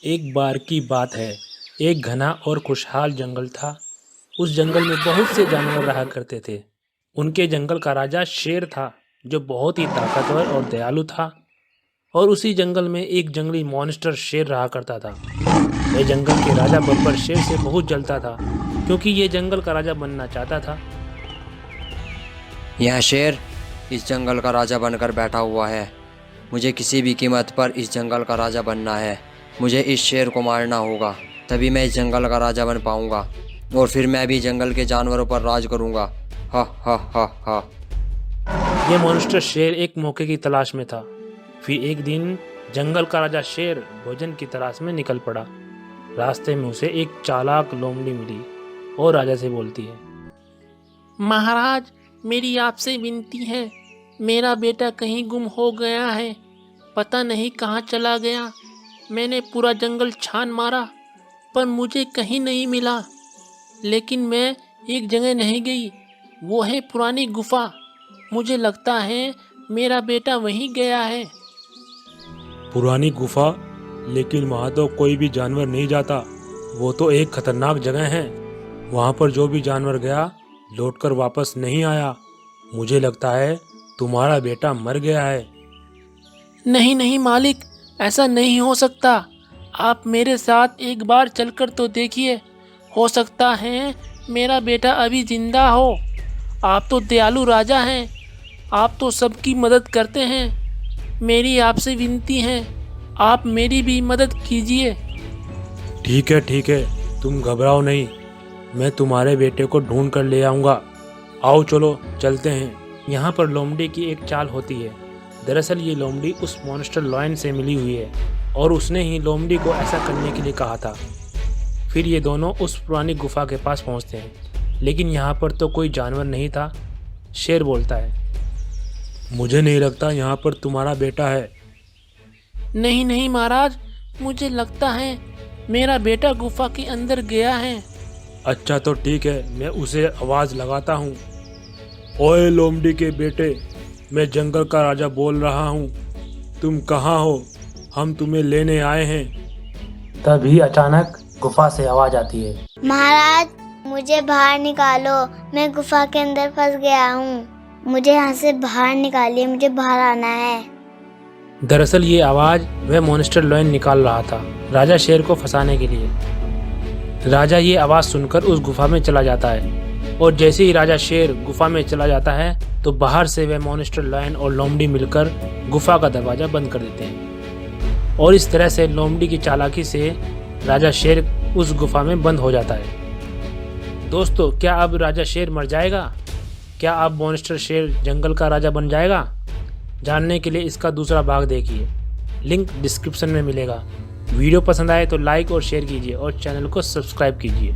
एक बार की बात है, एक घना और खुशहाल जंगल था। उस जंगल में बहुत से जानवर रहा करते थे। उनके जंगल का राजा शेर था, जो बहुत ही ताकतवर और दयालु था। और उसी जंगल में एक जंगली मॉन्स्टर शेर रहा करता था। वह जंगल के राजा बब्बर शेर से बहुत जलता था, क्योंकि ये जंगल का राजा बनना चाहता था। यह शेर इस जंगल का राजा बनकर बैठा हुआ है। मुझे किसी भी कीमत पर इस जंगल का राजा बनना है। मुझे इस शेर को मारना होगा, तभी मैं इस जंगल का राजा बन पाऊंगा और फिर मैं भी जंगल के जानवरों पर राज करूंगा। हा हा हा हा। यह मॉन्स्टर शेर एक मौके की तलाश में था। फिर एक दिन जंगल का राजा शेर भोजन की तलाश में निकल पड़ा। रास्ते में उसे एक चालाक लोमड़ी मिली और राजा से बोलती है, महाराज, मेरी आपसे विनती है। मेरा बेटा कहीं गुम हो गया है, पता नहीं कहाँ चला गया। मैंने पूरा जंगल छान मारा पर मुझे कहीं नहीं मिला। लेकिन मैं एक जगह नहीं गई, वो है पुरानी गुफा। मुझे लगता है मेरा बेटा वहीं गया है। पुरानी गुफा? लेकिन वहाँ तो कोई भी जानवर नहीं जाता। वो तो एक खतरनाक जगह है। वहाँ पर जो भी जानवर गया लौटकर वापस नहीं आया। मुझे लगता है तुम्हारा बेटा मर गया है। नहीं नहीं मालिक, ऐसा नहीं हो सकता। आप मेरे साथ एक बार चलकर तो देखिए, हो सकता है मेरा बेटा अभी जिंदा हो। आप तो दयालु राजा हैं, आप तो सबकी मदद करते हैं। मेरी आपसे विनती है, आप मेरी भी मदद कीजिए। ठीक है, तुम घबराओ नहीं। मैं तुम्हारे बेटे को ढूंढ कर ले आऊँगा। आओ चलो चलते हैं। यहाँ पर लोमड़ी की एक चाल होती है। दरअसल ये लोमड़ी उस मॉन्स्टर लॉयन से मिली हुई है और उसने ही लोमड़ी को ऐसा करने के लिए कहा था। फिर ये दोनों उस पुरानी गुफा के पास पहुँचते हैं, लेकिन यहाँ पर तो कोई जानवर नहीं था। शेर बोलता है, मुझे नहीं लगता यहाँ पर तुम्हारा बेटा है। नहीं नहीं महाराज, मुझे लगता है मेरा बेटा गुफा के अंदर गया है। अच्छा तो ठीक है, मैं उसे आवाज़ लगाता हूँ। ओए लोमड़ी के बेटे, मैं जंगल का राजा बोल रहा हूँ। तुम कहाँ हो? हम तुम्हें लेने आए हैं। तभी अचानक गुफा से आवाज़ आती है, महाराज, मुझे बाहर निकालो, मैं गुफा के अंदर फंस गया हूँ। मुझे यहाँ से बाहर निकालिए, मुझे बाहर आना है। दरअसल ये आवाज़ वह मॉन्स्टर लॉयन निकाल रहा था, राजा शेर को फंसाने के लिए। राजा ये आवाज़ सुनकर उस गुफा में चला जाता है और जैसे ही राजा शेर गुफा में चला जाता है तो बाहर से वह मॉन्स्टर लॉयन और लोमड़ी मिलकर गुफा का दरवाज़ा बंद कर देते हैं। और इस तरह से लोमड़ी की चालाकी से राजा शेर उस गुफा में बंद हो जाता है। दोस्तों, क्या अब राजा शेर मर जाएगा? क्या अब मॉन्स्टर शेर जंगल का राजा बन जाएगा? जानने के लिए इसका दूसरा भाग देखिए, लिंक डिस्क्रिप्शन में मिलेगा। वीडियो पसंद आए तो लाइक और शेयर कीजिए और चैनल को सब्सक्राइब कीजिए।